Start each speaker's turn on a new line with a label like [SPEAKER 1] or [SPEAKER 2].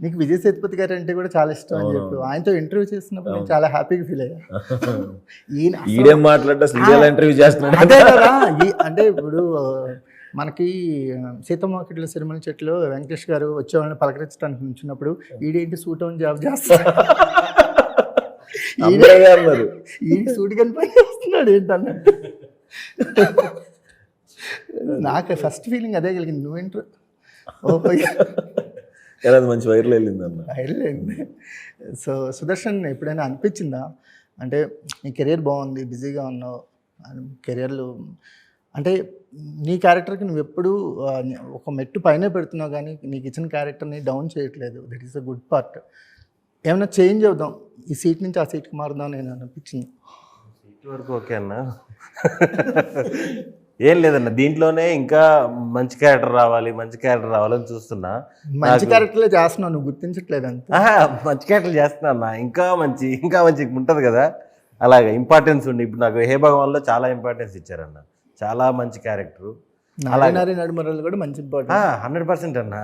[SPEAKER 1] నీకు విజయ్ సేతుపతి గారు అంటే కూడా చాలా ఇష్టం అని చెప్పి ఆయనతో ఇంటర్వ్యూ చేసినప్పుడు నేను చాలా హ్యాపీగా ఫీల్ అయ్యా. ఈయన
[SPEAKER 2] ఈడేం మాట్లాడ్డా సీరియల్ ఇంటర్వ్యూ చేస్తున్నాడు.
[SPEAKER 1] అదే కదా అంటే ఇప్పుడు మనకి సీతమ్మకిట్ల సిరిమల చెట్లు వెంకటేష్ గారు వచ్చేవాళ్ళని పలకరించడానికి నుంచినప్పుడు ఈడేంటి సూట్ ఆన్ జాబ్ చేస్తాడు, ఈ సూట్ కని పని చేస్తున్నాడు ఏంటన్నట్టు. నాకు ఫస్ట్ ఫీలింగ్ అదే కలిగింది. నువ్వు
[SPEAKER 2] ఎలా మంచి వైరల్ వెళ్ళింది అన్న.
[SPEAKER 1] వైరల్ అయింది. సో సుదర్శన్ ఎప్పుడైనా అనిపించిందా అంటే నీ కెరియర్ బాగుంది, బిజీగా ఉన్నావు, కెరియర్లు అంటే నీ క్యారెక్టర్కి నువ్వు ఎప్పుడు ఒక మెట్టు పైనే పెడుతున్నావు కానీ నీకు ఇచ్చిన క్యారెక్టర్ని డౌన్ చేయట్లేదు. That is a good part. ఏమైనా చేంజ్ అవుదాం, ఈ సీట్ నుంచి ఆ సీట్కి మారుదాం నేను అనిపించింది.
[SPEAKER 3] సీట్ వరకు ఓకే అన్న, ఏం లేదన్న. దీంట్లోనే ఇంకా మంచి క్యారెక్టర్ రావాలని చూస్తున్నా.
[SPEAKER 1] మంచి క్యారెక్టర్లే చేస్తున్నావు, నువ్వు గుర్తించట్లేదు అంత.
[SPEAKER 3] మంచి క్యారెక్టర్ చేస్తున్నా అన్న, ఇంకా మంచి ఉంటుంది కదా, అలాగే ఇంపార్టెన్స్ ఉండి. ఇప్పుడు నాకు హే భగవాన్లో చాలా ఇంపార్టెన్స్ ఇచ్చారన్న, చాలా మంచి క్యారెక్టర్.
[SPEAKER 1] నారాయణ నడుమరలు కూడా మంచి ఇంపార్టెంట్.
[SPEAKER 3] 100% అన్న.